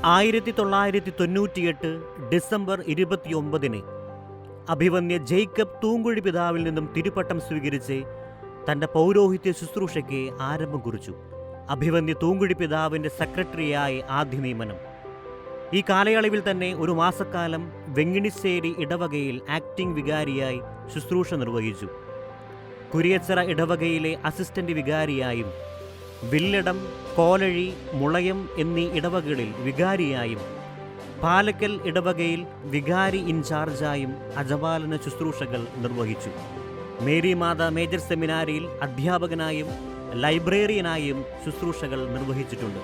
1998 December 29 അഭിവന്യ Jacob Thoomkuzhy പിതാവിൽ നിന്നും തിരുപ്പട്ടം സ്വീകരിച്ച് തൻ്റെ പൗരോഹിത്യ ശുശ്രൂഷയ്ക്ക് ആരംഭം കുറിച്ചു. അഭിവന്യ തൂങ്കുഴി പിതാവിൻ്റെ സെക്രട്ടറിയായി ആദ്യ നിയമനം. ഈ കാലയളവിൽ തന്നെ ഒരു മാസക്കാലം വെങ്ങിണിശ്ശേരി ഇടവകയിൽ ആക്ടിംഗ് വികാരിയായി ശുശ്രൂഷ നിർവഹിച്ചു. കുരിയച്ചിറ ഇടവകയിലെ അസിസ്റ്റന്റ് വികാരിയായും വില്ലടം, കോലഴി, മുളയം എന്നീ ഇടവകകളിൽ വികാരിയായും പാലക്കൽ ഇടവകയിൽ വികാരി ഇൻചാർജായും അജപാലന ശുശ്രൂഷകൾ നിർവഹിച്ചു. മേരി മാതാ മേജർ സെമിനാരിയിൽ അധ്യാപകനായും ലൈബ്രറിയനായും ശുശ്രൂഷകൾ നിർവഹിച്ചിട്ടുണ്ട്.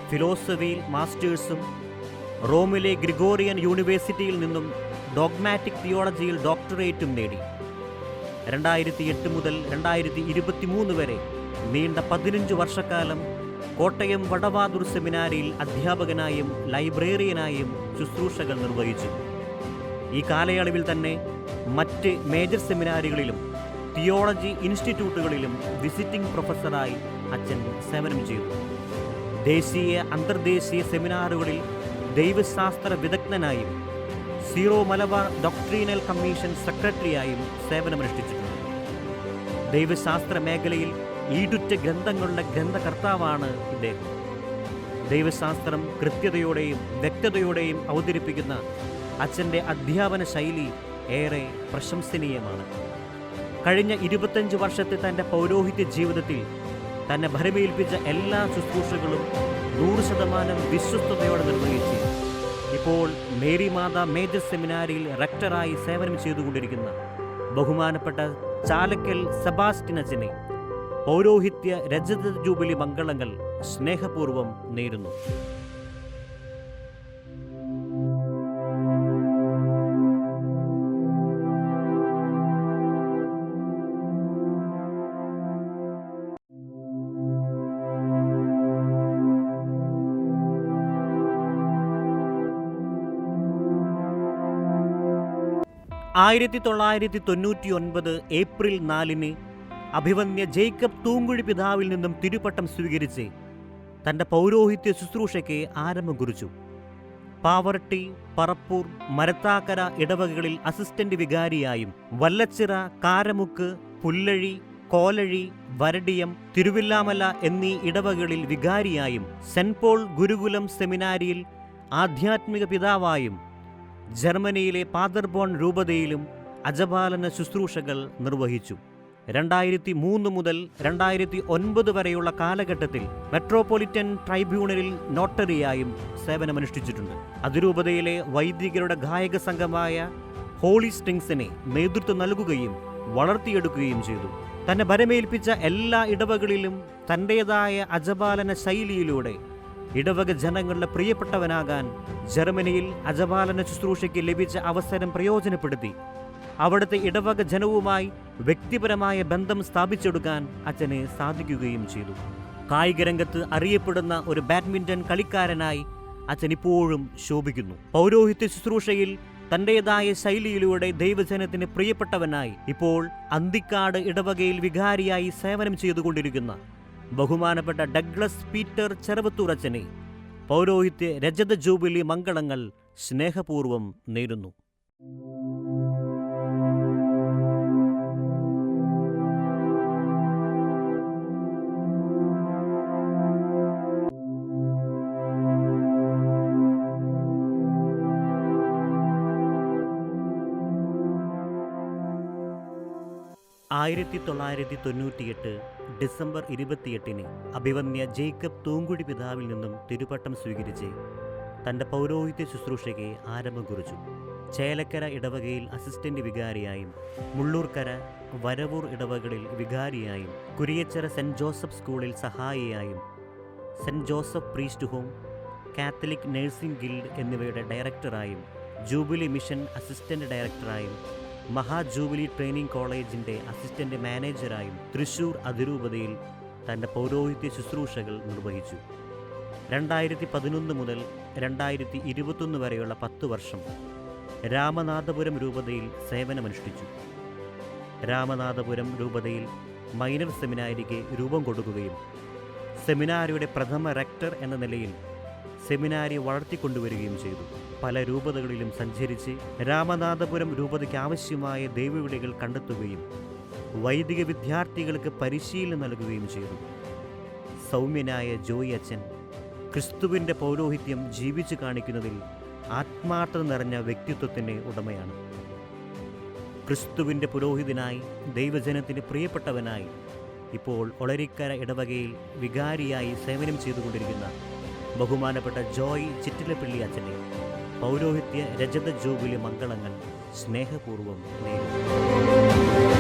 ഫിലോസഫിയിൽ മാസ്റ്റേഴ്സും റോമിലെ ഗ്രിഗോറിയൻ യൂണിവേഴ്സിറ്റിയിൽ നിന്നും ഡോഗ്മാറ്റിക് തിയോളജിയിൽ ഡോക്ടറേറ്റും നേടി. 2008 മുതൽ 2023 വരെ നീണ്ട 15 വർഷക്കാലം കോട്ടയം വടവാതൂർ സെമിനാരിയിൽ അധ്യാപകനായും ലൈബ്രറിയനായും ശുശ്രൂഷകൾ നിർവഹിച്ചു. ഈ കാലയളവിൽ തന്നെ മറ്റ് മേജർ സെമിനാരികളിലും തിയോളജി ഇൻസ്റ്റിറ്റ്യൂട്ടുകളിലും വിസിറ്റിംഗ് പ്രൊഫസറായി അച്ഛൻ സേവനം ചെയ്തു. ദേശീയ അന്തർദേശീയ സെമിനാറുകളിൽ ദൈവശാസ്ത്ര വിദഗ്ധനായും സീറോ മലബാർ ഡോക്ട്രീനൽ കമ്മീഷൻ സെക്രട്ടറിയായും സേവനമനുഷ്ഠിച്ചിട്ടുണ്ട്. ദൈവശാസ്ത്ര മേഖലയിൽ ഈടുറ്റ ഗ്രന്ഥങ്ങളുടെ ഗ്രന്ഥകർത്താവാണ് ഇദ്ദേഹം. ദൈവശാസ്ത്രം കൃത്യതയോടെയും വ്യക്തതയോടെയും അവതരിപ്പിക്കുന്ന അച്ഛൻ്റെ അധ്യാപന ശൈലി ഏറെ പ്രശംസനീയമാണ്. കഴിഞ്ഞ 25 വർഷത്തെ തൻ്റെ പൗരോഹിത്യ ജീവിതത്തിൽ തന്നെ ഭരമേൽപ്പിച്ച എല്ലാ ശുശ്രൂഷകളും 100% വിശ്വസ്തയോടെ നിർവഹിച്ച് ഇപ്പോൾ മേരി മാതാ മേജർ സെമിനാരിയിൽ റെക്ടറായി സേവനം ചെയ്തുകൊണ്ടിരിക്കുന്ന ബഹുമാനപ്പെട്ട ചാലക്കൽ സെബാസ്റ്റ്യൻ അച്ഛനെ പൗരോഹിത്യ രജത ജൂബിലി മംഗളങ്ങൾ സ്നേഹപൂർവ്വം നേരുന്നു. ഏപ്രിൽ 4 അഭിവന്യ ജേക്കബ് തൂങ്കുഴി പിതാവിൽ നിന്നും തിരുപ്പട്ടം സ്വീകരിച്ച് തൻ്റെ പൗരോഹിത്യ ശുശ്രൂഷയ്ക്ക് ആരംഭം കുറിച്ചു. പാവർട്ടി, പറപ്പൂർ, മരത്താക്കര ഇടവകകളിൽ അസിസ്റ്റന്റ് വികാരിയായും വല്ലച്ചിറ, കാരമുക്ക്, പുല്ലഴി, കോലഴി, വരടിയം, തിരുവില്ലാമല എന്നീ ഇടവകകളിൽ വികാരിയായും സെന്റ് പോൾ ഗുരുകുലം സെമിനാരിയിൽ ആധ്യാത്മിക പിതാവായും ജർമ്മനിയിലെ പാദർബോൺ രൂപതയിലും അജപാലന ശുശ്രൂഷകൾ നിർവഹിച്ചു. 2003 മുതൽ 2009 വരെയുള്ള കാലഘട്ടത്തിൽ മെട്രോപൊളിറ്റൻ ട്രൈബ്യൂണലിൽ നോട്ടറിയായും സേവനമനുഷ്ഠിച്ചിട്ടുണ്ട്. അതിരൂപതയിലെ വൈദികരുടെ ഗായക സംഘമായ ഹോളി സ്ട്രിങ്സിനെ നേതൃത്വം നൽകുകയും വളർത്തിയെടുക്കുകയും ചെയ്തു. തന്നെ ഭരമേൽപ്പിച്ച എല്ലാ ഇടവകളിലും തൻ്റേതായ അജപാലന ശൈലിയിലൂടെ ഇടവക ജനങ്ങളുടെ പ്രിയപ്പെട്ടവനാകാൻ ജർമ്മനിയിൽ അജപാലന ശുശ്രൂഷയ്ക്ക് ലഭിച്ച അവസരം പ്രയോജനപ്പെടുത്തി അവിടുത്തെ ഇടവക ജനവുമായി വ്യക്തിപരമായ ബന്ധം സ്ഥാപിച്ചെടുക്കാൻ അച്ഛനെ സാധിക്കുകയും ചെയ്തു. കായിക രംഗത്ത് അറിയപ്പെടുന്ന ഒരു ബാഡ്മിൻ്റൺ കളിക്കാരനായി അച്ഛൻ ഇപ്പോഴും ശോഭിക്കുന്നു. പൗരോഹിത്യ ശുശ്രൂഷയിൽ തൻ്റേതായ ശൈലിയിലൂടെ ദൈവജനത്തിന് പ്രിയപ്പെട്ടവനായി ഇപ്പോൾ അന്തിക്കാട് ഇടവകയിൽ വികാരിയായി സേവനം ചെയ്തുകൊണ്ടിരിക്കുന്ന ബഹുമാനപ്പെട്ട ഡഗ്ലസ് പീറ്റർ ചെറുവത്തൂർ അച്ഛനെ പൗരോഹിത്യ രജത ജൂബിലി മംഗളങ്ങൾ സ്നേഹപൂർവ്വം നേരുന്നു. ഡിസംബർ 28 അഭിവന്യ ജേക്കബ് തൂങ്കുഴി പിതാവിൽ നിന്നും തിരുപ്പട്ടം സ്വീകരിച്ച് തൻ്റെ പൗരോഹിത്യ ശുശ്രൂഷയ്ക്ക് ആരംഭം കുറിച്ചു. ചേലക്കര ഇടവകയിൽ അസിസ്റ്റന്റ് വികാരിയായും മുള്ളൂർക്കര, വരവൂർ ഇടവകളിൽ വികാരിയായും കുരിയച്ചിറ സെൻറ്റ് ജോസഫ് സ്കൂളിൽ സഹായിയായും saint Joseph priest home, Catholic nursing guild എന്നിവയുടെ ഡയറക്ടറായും ജൂബിലി മിഷൻ അസിസ്റ്റന്റ് ഡയറക്ടറായും മഹാജൂബിലി ട്രെയിനിങ് കോളേജിൻ്റെ അസിസ്റ്റന്റ് മാനേജറായും തൃശൂർ അതിരൂപതയിൽ തൻ്റെ പൗരോഹിത്യ ശുശ്രൂഷകൾ നിർവഹിച്ചു. 2011 മുതൽ 2021 വരെയുള്ള 10 വർഷം രാമനാഥപുരം രൂപതയിൽ സേവനമനുഷ്ഠിച്ചു. രാമനാഥപുരം രൂപതയിൽ മൈനർ സെമിനാരിക്ക് രൂപം കൊടുക്കുകയും സെമിനാരിയുടെ പ്രഥമ റെക്ടർ എന്ന നിലയിൽ സെമിനാരി വളർത്തിക്കൊണ്ടുവരികയും ചെയ്തു. പല രൂപതകളിലും സഞ്ചരിച്ച് രാമനാഥപുരം രൂപതയ്ക്ക് ആവശ്യമായ ദൈവവിളികൾ കണ്ടെത്തുകയും വൈദിക വിദ്യാർത്ഥികൾക്ക് പരിശീലനം നൽകുകയും ചെയ്തു. സൗമ്യനായ ജോയി അച്ഛൻ ക്രിസ്തുവിൻ്റെ പൗരോഹിത്യം ജീവിച്ചു കാണിക്കുന്നതിൽ ആത്മാർത്ഥത നിറഞ്ഞ വ്യക്തിത്വത്തിന് ഉടമയാണ്. ക്രിസ്തുവിൻ്റെ പുരോഹിതനായി, ദൈവജനത്തിന് പ്രിയപ്പെട്ടവനായി ഇപ്പോൾ ഒളരിക്കര ഇടവകയിൽ വികാരിയായി സേവനം ചെയ്തുകൊണ്ടിരിക്കുന്ന ബഹുമാനപ്പെട്ട ജോയ് ചിറ്റിലപ്പള്ളി അച്ഛനെ പൗരോഹിത്യ രജത ജൂബിലി മംഗളങ്ങൾ സ്നേഹപൂർവ്വം നേരുന്നു.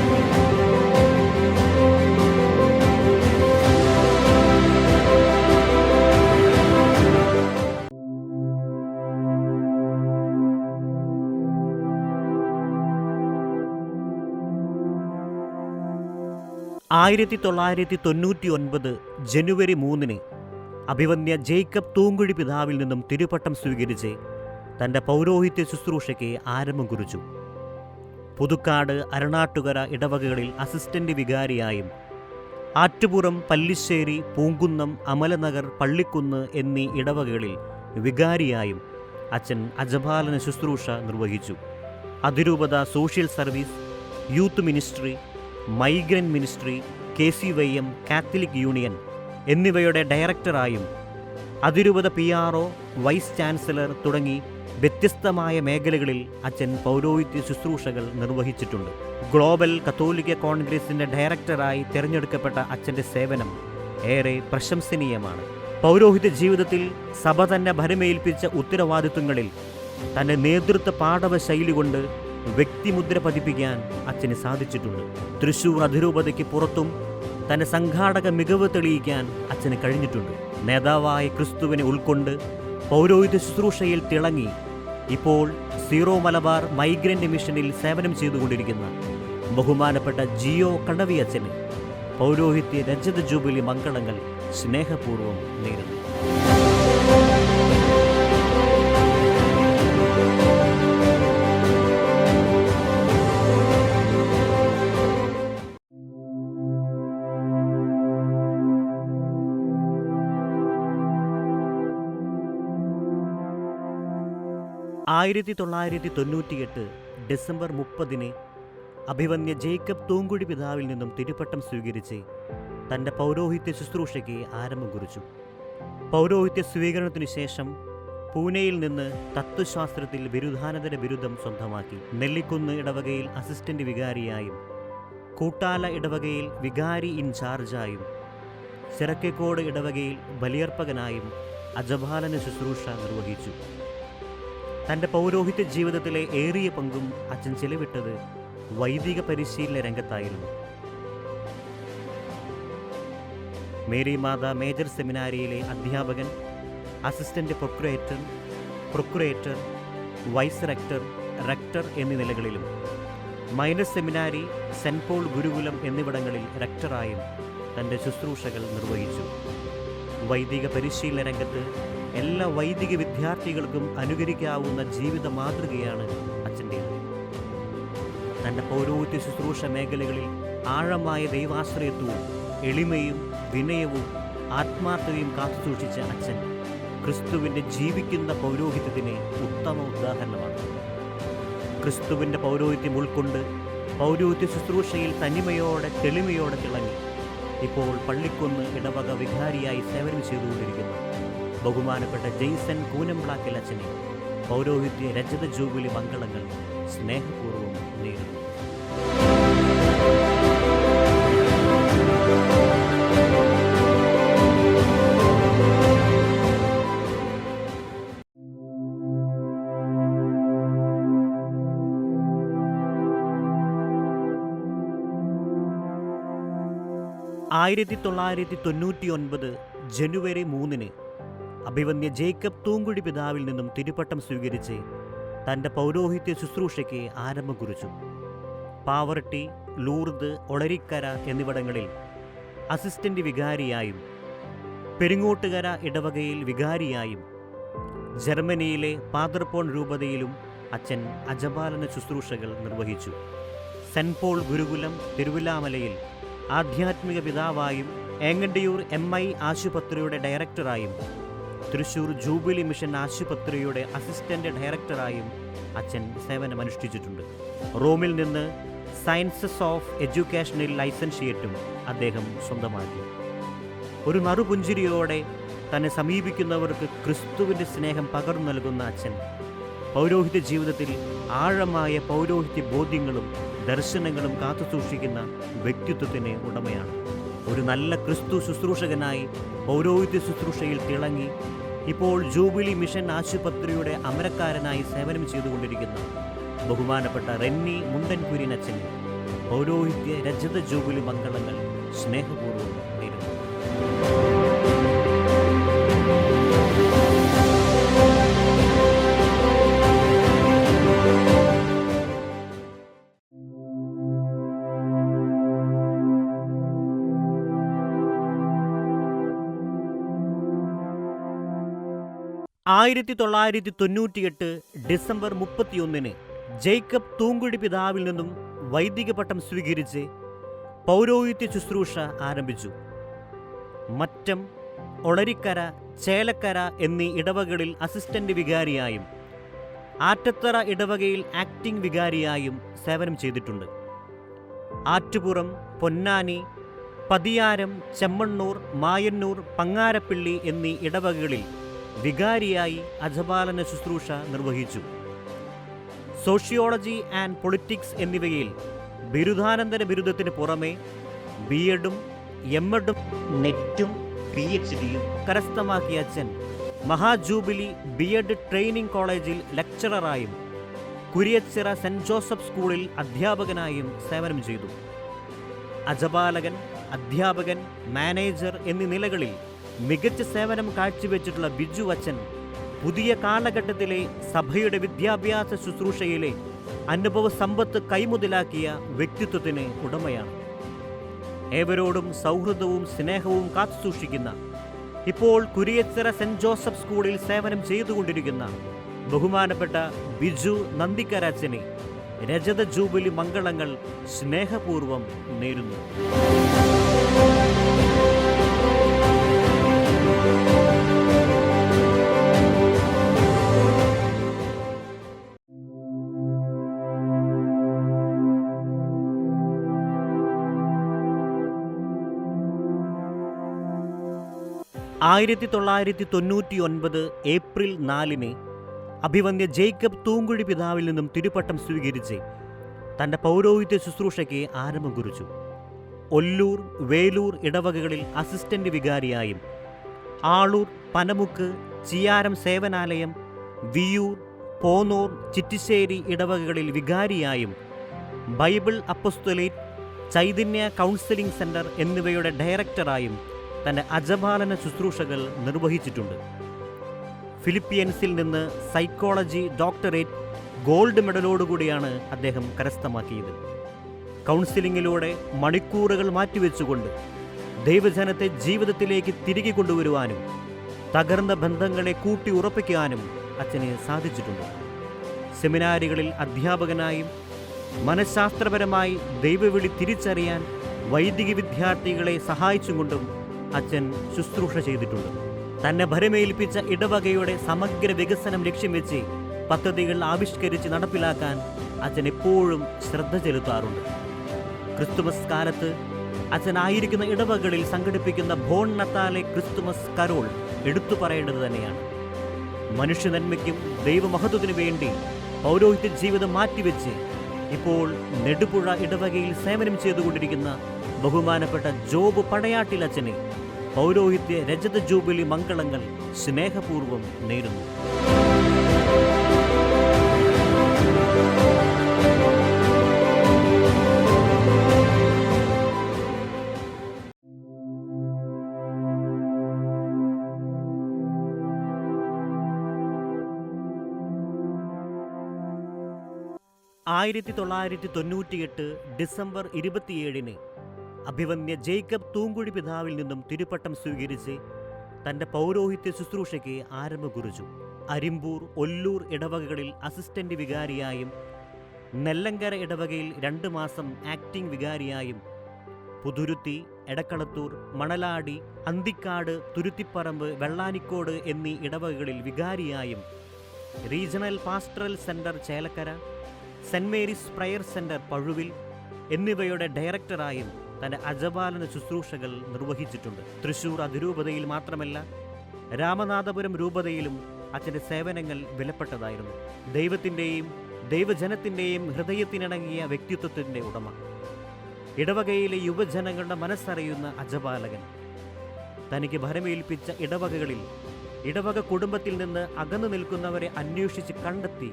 1999 ജനുവരി 3 അഭിവന്യ ജേക്കബ് തൂങ്കുഴി പിതാവിൽ നിന്നും തിരുപ്പട്ടം സ്വീകരിച്ച് തൻ്റെ പൗരോഹിത്യ ശുശ്രൂഷയ്ക്ക് ആരംഭം കുറിച്ചു. പുതുക്കാട്, അരണാട്ടുകര ഇടവകകളിൽ അസിസ്റ്റന്റ് വികാരിയായും ആറ്റുപുറം, പല്ലിശ്ശേരി, പൂങ്കുന്നം, അമലനഗർ, പള്ളിക്കുന്ന് എന്നീ ഇടവകകളിൽ വികാരിയായും അച്ഛൻ അജപാലന ശുശ്രൂഷ നിർവഹിച്ചു. അതിരൂപത social service, youth ministry, migrant ministry, KCYM, Catholic union എന്നിവയുടെ ഡയറക്ടറായും അതിരൂപത PRO, വൈസ് ചാൻസലർ തുടങ്ങി വ്യത്യസ്തമായ മേഖലകളിൽ അച്ഛൻ പൗരോഹിത്യ ശുശ്രൂഷകൾ നിർവഹിച്ചിട്ടുണ്ട്. ഗ്ലോബൽ കത്തോലിക്ക കോൺഗ്രസിൻ്റെ ഡയറക്ടറായി തിരഞ്ഞെടുക്കപ്പെട്ട അച്ഛൻ്റെ സേവനം ഏറെ പ്രശംസനീയമാണ്. പൗരോഹിത്യ ജീവിതത്തിൽ സഭ തന്നെ ഭരമേൽപ്പിച്ച ഉത്തരവാദിത്വങ്ങളിൽ തൻ്റെ നേതൃത്വ പാടവ ശൈലി കൊണ്ട് വ്യക്തിമുദ്ര പതിപ്പിക്കാൻ അച്ഛന് സാധിച്ചിട്ടുണ്ട്. തൃശൂർ അതിരൂപതയ്ക്ക് പുറത്തും തൻ്റെ സംഘാടക മികവ് തെളിയിക്കാൻ അച്ഛന് കഴിഞ്ഞിട്ടുണ്ട്. നേതാവായ ക്രിസ്തുവിനെ ഉൾക്കൊണ്ട് പൗരോഹിത്യ ശുശ്രൂഷയിൽ തിളങ്ങി ഇപ്പോൾ സീറോ മലബാർ മൈഗ്രൻ്റ് മിഷനിൽ സേവനം ചെയ്തുകൊണ്ടിരിക്കുന്ന ബഹുമാനപ്പെട്ട ജിയോ കടവി അച്ഛന് പൗരോഹിത്യ രജത ജൂബിലി മംഗളങ്ങൾ സ്നേഹപൂർവ്വം നേരുന്നു. ഡിസംബർ 30 അഭിവന്യ ജേക്കബ് തൂങ്കുഴി പിതാവിൽ നിന്നും തിരുപ്പട്ടം സ്വീകരിച്ച് തൻ്റെ പൗരോഹിത്യ ശുശ്രൂഷയ്ക്ക് ആരംഭം കുറിച്ചു. പൗരോഹിത്യ സ്വീകരണത്തിനു ശേഷം പൂനെയിൽ നിന്ന് തത്വശാസ്ത്രത്തിൽ ബിരുദാനന്തര ബിരുദം സ്വന്തമാക്കി. നെല്ലിക്കുന്ന് ഇടവകയിൽ അസിസ്റ്റന്റ് വികാരിയായും കൂട്ടാല ഇടവകയിൽ വികാരി ഇൻചാർജായും ചിറക്കേക്കോട് ഇടവകയിൽ ബലിയർപ്പകനായും അജപാലന ശുശ്രൂഷ നിർവഹിച്ചു. തൻ്റെ പൗരോഹിത്യ ജീവിതത്തിലെ ഏറിയ പങ്കും അച്ഛൻ ചെലവിട്ടത് വൈദിക പരിശീലന രംഗത്തായിരുന്നു. മേരി മാതാ മേജർ സെമിനാരിയിലെ അധ്യാപകൻ, assistant procurator, vice rector, rector എന്നീ നിലകളിലും minor seminary, saint Paul Gurukulam എന്നിവിടങ്ങളിൽ റെക്ടറായും തൻ്റെ ശുശ്രൂഷകൾ നിർവഹിച്ചു. വൈദിക പരിശീലന രംഗത്ത് എല്ലാ വൈദിക വിദ്യാർത്ഥികൾക്കും അനുകരിക്കാവുന്ന ജീവിത മാതൃകയാണ് അച്ഛൻ്റേത്. തൻ്റെ പൗരോഹിത്യ ശുശ്രൂഷ മേഖലകളിൽ ആഴമായ ദൈവാശ്രയത്വവും എളിമയും വിനയവും ആത്മാർത്ഥതയും കാത്തുസൂക്ഷിച്ച അച്ഛൻ ക്രിസ്തുവിൻ്റെ ജീവിക്കുന്ന പൗരോഹിത്യത്തിന് ഉത്തമ ഉദാഹരണമാണ്. ക്രിസ്തുവിൻ്റെ പൗരോഹിത്യം ഉൾക്കൊണ്ട് പൗരോഹിത്യ ശുശ്രൂഷയിൽ തനിമയോടെ തെളിമയോടെ തിളങ്ങി ഇപ്പോൾ പള്ളിക്കുന്ന് ഇടവക വികാരിയായി സേവനം ചെയ്തുകൊണ്ടിരിക്കുന്നു ബഹുമാനപ്പെട്ട ജെയ്സൺ കൂനംപ്ലാക്കൽ അച്ഛനെ പൗരോഹിത്യ രജത ജൂബിലി മംഗളങ്ങൾ സ്നേഹപൂർവ്വം നേരുന്നു. ജനുവരി 3 അഭിവന്യ ജേക്കബ് തൂങ്കുഴി പിതാവിൽ നിന്നും തിരുപ്പട്ടം സ്വീകരിച്ച് തൻ്റെ പൗരോഹിത്യ ശുശ്രൂഷയ്ക്ക് ആരംഭം കുറിച്ചു. പാവർട്ടി, ലൂർദ്, ഒളരിക്കര എന്നിവിടങ്ങളിൽ അസിസ്റ്റന്റ് വികാരിയായും പെരിങ്ങോട്ടുകര ഇടവകയിൽ വികാരിയായും ജർമ്മനിയിലെ പാദർപോൺ രൂപതയിലും അച്ഛൻ അജപാലന ശുശ്രൂഷകൾ നിർവഹിച്ചു. സെൻറ്റ് പോൾ ഗുരുകുലം തിരുവില്ലാമലയിൽ ആധ്യാത്മിക പിതാവായും ഏങ്ങണ്ടിയൂർ MI ആശുപത്രിയുടെ ഡയറക്ടറായും തൃശൂർ ജൂബിലി മിഷൻ ആശുപത്രിയുടെ അസിസ്റ്റന്റ് ഡയറക്ടറായും അച്ഛൻ സേവനമനുഷ്ഠിച്ചിട്ടുണ്ട്. റോമിൽ നിന്ന് സയൻസസ് ഓഫ് എഡ്യൂക്കേഷനിൽ ലൈസൻഷിയേറ്റും അദ്ദേഹം സ്വന്തമാക്കി. ഒരു നറുപുഞ്ചിരിയോടെ തന്നെ സമീപിക്കുന്നവർക്ക് ക്രിസ്തുവിൻ്റെ സ്നേഹം പകർന്നു നൽകുന്ന അച്ഛൻ പൗരോഹിത്യ ജീവിതത്തിൽ ആഴമായ പൗരോഹിത്യ ബോധ്യങ്ങളും ദർശനങ്ങളും കാത്തുസൂക്ഷിക്കുന്ന വ്യക്തിത്വത്തിന് ഉടമയാണ്. ഒരു നല്ല ക്രിസ്തു ശുശ്രൂഷകനായി പൗരോഹിത്യ ശുശ്രൂഷയിൽ തിളങ്ങി ഇപ്പോൾ ജൂബിലി മിഷൻ ആശുപത്രിയുടെ അമരക്കാരനായി സേവനം ചെയ്തുകൊണ്ടിരിക്കുന്ന ബഹുമാനപ്പെട്ട റെന്നി മുണ്ടൻകുര്യൻ അച്ഛന് പൗരോഹിത്യ രജത ജൂബിലി മംഗളങ്ങൾ സ്നേഹപൂർവ്വം നേരുന്നു. 1998 ഡിസംബർ 31 ജേക്കബ് തൂങ്കുഴി പിതാവിൽ നിന്നും വൈദിക പട്ടം സ്വീകരിച്ച് പൗരോഹിത്യ ശുശ്രൂഷ ആരംഭിച്ചു. മറ്റം, ഒളരിക്കര, ചേലക്കര എന്നീ ഇടവകളിൽ അസിസ്റ്റന്റ് വികാരിയായും ആറ്റത്തറ ഇടവകയിൽ ആക്ടിംഗ് വികാരിയായും സേവനം ചെയ്തിട്ടുണ്ട്. ആറ്റുപുറം, പൊന്നാനി, പതിയാരം, ചെമ്മണ്ണൂർ, മായന്നൂർ, പങ്ങാരപ്പള്ളി എന്നീ ഇടവകകളിൽ വികാരിയായി അജപാലന ശുശ്രൂഷ നിർവഹിച്ചു. സോഷ്യോളജി ആൻഡ് പൊളിറ്റിക്സ് എന്നിവയിൽ ബിരുദാനന്തര ബിരുദത്തിന് പുറമെ ബി.എഡും എം.എഡും നെറ്റും പി.എച്ച്.ഡിയും കരസ്ഥമാക്കിയ അച്ഛൻ മഹാജൂബിലി ബി.എഡ് ട്രെയിനിംഗ് കോളേജിൽ ലെക്ചററായും കുരിയച്ചിറ സെൻറ് ജോസഫ് സ്കൂളിൽ അധ്യാപകനായും സേവനം ചെയ്തു. അജപാലകൻ, അധ്യാപകൻ, മാനേജർ എന്നീ നിലകളിൽ മികച്ച സേവനം കാഴ്ചവെച്ചിട്ടുള്ള ബിജു അച്ഛൻ പുതിയ കാലഘട്ടത്തിലെ സഭയുടെ വിദ്യാഭ്യാസ ശുശ്രൂഷയിലെ അനുഭവ സമ്പത്ത് കൈമുതലാക്കിയ വ്യക്തിത്വത്തിന് ഉടമയാണ്. ഏവരോടും സൗഹൃദവും സ്നേഹവും കാത്തുസൂക്ഷിക്കുന്ന, ഇപ്പോൾ കുരിയച്ചിറ സെൻറ് ജോസഫ് സ്കൂളിൽ സേവനം ചെയ്തുകൊണ്ടിരിക്കുന്ന ബഹുമാനപ്പെട്ട ബിജു നന്ദിക്കരാച്ചനെ രജത ജൂബിലി മംഗളങ്ങൾ സ്നേഹപൂർവം നേരുന്നു. ആയിരത്തി 1999 ഏപ്രിൽ 4 അഭിവന്ദ്യ ജേക്കബ് തൂങ്കുഴി പിതാവിൽ നിന്നും തിരുപ്പട്ടം സ്വീകരിച്ച് തൻ്റെ പൗരോഹിത്യ ശുശ്രൂഷയ്ക്ക് ആരംഭം കുറിച്ചു. ഒല്ലൂർ, വേലൂർ ഇടവകകളിൽ അസിസ്റ്റന്റ് വികാരിയായും ആളൂർ, പനമുക്ക്, ചിയാരം സേവനാലയം, വിയൂർ, പോന്നൂർ, ചിറ്റിശ്ശേരി ഇടവകകളിൽ വികാരിയായും Bible apostolate, Chaitanya counselling centre എന്നിവയുടെ ഡയറക്ടറായും തൻ്റെ അജപാലന ശുശ്രൂഷകൾ നിർവഹിച്ചിട്ടുണ്ട്. ഫിലിപ്പീൻസിൽ നിന്ന് സൈക്കോളജി ഡോക്ടറേറ്റ് ഗോൾഡ് മെഡലോടുകൂടിയാണ് അദ്ദേഹം കരസ്ഥമാക്കിയത്. കൗൺസിലിങ്ങിലൂടെ മണിക്കൂറുകൾ മാറ്റിവെച്ചുകൊണ്ട് ദൈവജനത്തെ ജീവിതത്തിലേക്ക് തിരികെ കൊണ്ടുവരുവാനും തകർന്ന ബന്ധങ്ങളെ കൂട്ടി ഉറപ്പിക്കാനും അച്ഛന് സാധിച്ചിട്ടുണ്ട്. സെമിനാരികളിൽ അധ്യാപകനായും മനഃശാസ്ത്രപരമായി ദൈവവിളി തിരിച്ചറിയാൻ വൈദിക വിദ്യാർത്ഥികളെ സഹായിച്ചുകൊണ്ടും അച്ഛൻ ശുശ്രൂഷ ചെയ്തിട്ടുണ്ട്. തന്നെ ഭരമേൽപ്പിച്ച ഇടവകയുടെ സമഗ്ര വികസനം ലക്ഷ്യം വെച്ച് പദ്ധതികൾ ആവിഷ്കരിച്ച് നടപ്പിലാക്കാൻ അച്ഛൻ എപ്പോഴും ശ്രദ്ധ ചെലുത്താറുണ്ട്. ക്രിസ്തുമസ് കാലത്ത് അച്ഛനായിരിക്കുന്ന ഇടവകളിൽ സംഘടിപ്പിക്കുന്ന ബോൺ നത്താലെ ക്രിസ്തുമസ് കരോൾ എടുത്തു പറയേണ്ടത് തന്നെയാണ്. മനുഷ്യനന്മയ്ക്കും ദൈവമഹത്വത്തിനു വേണ്ടി പൗരോഹിത്യ ജീവിതം മാറ്റിവെച്ച് ഇപ്പോൾ നെടുപുഴ ഇടവകയിൽ സേവനം ചെയ്തുകൊണ്ടിരിക്കുന്ന ബഹുമാനപ്പെട്ട ജോബ് പടയാട്ടിൽ അച്ഛനെ പൗരോഹിത്യ രജത ജൂബിലി മംഗളങ്ങൾ സ്നേഹപൂർവ്വം നേരുന്നു. ആയിരത്തി 1998 ഡിസംബർ 27 അഭിവന്ദ്യ ജേക്കബ് തൂങ്കുഴി പിതാവിൽ നിന്നും തിരുപ്പട്ടം സ്വീകരിച്ച് തൻ്റെ പൗരോഹിത്യ ശുശ്രൂഷയ്ക്ക് ആരംഭം കുറിച്ചു. അരിമ്പൂർ, ഒല്ലൂർ ഇടവകകളിൽ അസിസ്റ്റന്റ് വികാരിയായും നെല്ലങ്കര ഇടവകയിൽ 2 മാസം ആക്ടിംഗ് വികാരിയായും പുതുരുത്തി, എടക്കളത്തൂർ, മണലാടി, അന്തിക്കാട്, തുരുത്തിപ്പറമ്പ്, വെള്ളാനിക്കോട് എന്നീ ഇടവകകളിൽ വികാരിയായും regional pastoral centre Chelakkara, saint Mary's prayer centre Pazhuvil എന്നിവയുടെ ഡയറക്ടറായും തൻ്റെ അജപാലന ശുശ്രൂഷകൾ നിർവഹിച്ചിട്ടുണ്ട്. തൃശൂർ അതിരൂപതയിൽ മാത്രമല്ല, രാമനാഥപുരം രൂപതയിലും അച്ഛൻ്റെ സേവനങ്ങൾ വിലപ്പെട്ടതായിരുന്നു. ദൈവത്തിൻ്റെയും ദൈവജനത്തിൻ്റെയും ഹൃദയത്തിനിണങ്ങിയ വ്യക്തിത്വത്തിൻ്റെ ഉടമ, ഇടവകയിലെ യുവജനങ്ങളുടെ മനസ്സറിയുന്ന അജപാലകൻ, തനിക്ക് ഭരമേൽപ്പിച്ച ഇടവകകളിൽ ഇടവക കുടുംബത്തിൽ നിന്ന് അകന്നു നിൽക്കുന്നവരെ അന്വേഷിച്ച് കണ്ടെത്തി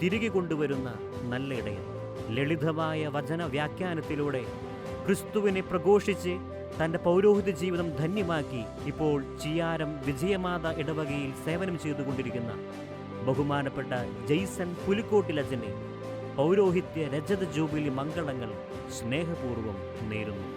തിരികെ കൊണ്ടുവരുന്ന നല്ല ഇടയൻ. ലളിതമായ വചന വ്യാഖ്യാനത്തിലൂടെ ക്രിസ്തുവിനെ പ്രഘോഷിച്ച് തൻ്റെ പൗരോഹിത്യ ജീവിതം ധന്യമാക്കി ഇപ്പോൾ ചിയാരം വിജയമാത ഇടവകയിൽ സേവനം ചെയ്തുകൊണ്ടിരിക്കുന്ന ബഹുമാനപ്പെട്ട ജെയ്സൺ പുലിക്കോട്ടിലച്ചനെ പൗരോഹിത്യ രജത ജൂബിലി മംഗളങ്ങൾ സ്നേഹപൂർവ്വം നേരുന്നു.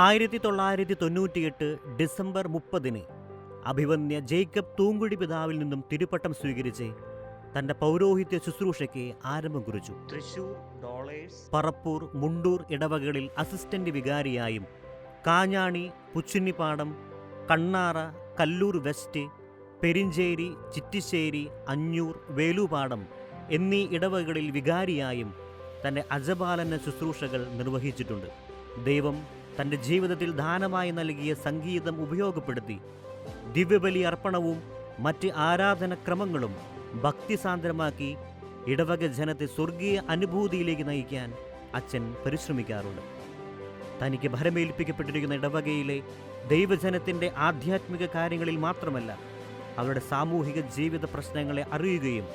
1998 ഡിസംബർ 30 അഭിവന്യ ജേക്കബ് തൂങ്കുഴി പിതാവിൽ നിന്നും തിരുപ്പട്ടം സ്വീകരിച്ച് തൻ്റെ പൗരോഹിത്യ ശുശ്രൂഷയ്ക്ക് ആരംഭം കുറിച്ചു. തൃശൂർ, ഡോളേഴ്സ്, പറപ്പൂർ, മുണ്ടൂർ ഇടവകകളിൽ അസിസ്റ്റന്റ് വികാരിയായും കാഞ്ഞാണി, പുച്ചിന്നിപ്പാടം, കണ്ണാറ, കല്ലൂർ വെസ്റ്റ്, പെരിഞ്ചേരി, ചിറ്റിശ്ശേരി, അഞ്ഞൂർ, വേലൂപാടം എന്നീ ഇടവകകളിൽ വികാരിയായും തൻ്റെ അജപാലന ശുശ്രൂഷകൾ നിർവഹിച്ചിട്ടുണ്ട്. ദൈവം തൻ്റെ ജീവിതത്തിൽ ദാനമായി നൽകിയ സംഗീതം ഉപയോഗപ്പെടുത്തി ദിവ്യബലി അർപ്പണവും മറ്റ് ആരാധനക്രമങ്ങളും ഭക്തിസാന്ദ്രമാക്കി ഇടവക ജനത്തെ സ്വർഗീയ അനുഭൂതിയിലേക്ക് നയിക്കാൻ അച്ഛൻ പരിശ്രമിക്കാറുണ്ട്. തനിക്ക് ഭരമേൽപ്പിക്കപ്പെട്ടിരിക്കുന്ന ഇടവകയിലെ ദൈവജനത്തിൻ്റെ ആധ്യാത്മിക കാര്യങ്ങളിൽ മാത്രമല്ല, അവരുടെ സാമൂഹിക ജീവിത പ്രശ്നങ്ങളെ അറിയുകയും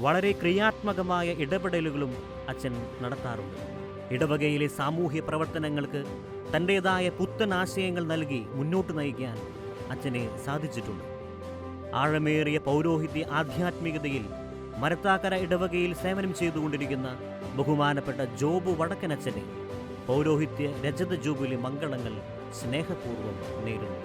വളരെ ക്രിയാത്മകമായ ഇടപെടലുകളും അച്ഛൻ നടത്താറുണ്ട്. ഇടവകയിലെ സാമൂഹ്യ പ്രവർത്തനങ്ങൾക്ക് തൻ്റേതായ പുത്തൻ ആശയങ്ങൾ നൽകി മുന്നോട്ട് നയിക്കാൻ അച്ഛനെ സാധിച്ചിട്ടുണ്ട്. ആഴമേറിയ പൗരോഹിത്യ ആധ്യാത്മികതയിൽ മരത്താക്കര ഇടവകയിൽ സേവനം ചെയ്തുകൊണ്ടിരിക്കുന്ന ബഹുമാനപ്പെട്ട ജോബ് വടക്കനച്ഛനെ പൗരോഹിത്യ രജത ജൂബിലി മംഗളങ്ങൾ സ്നേഹപൂർവ്വം നേരുന്നു.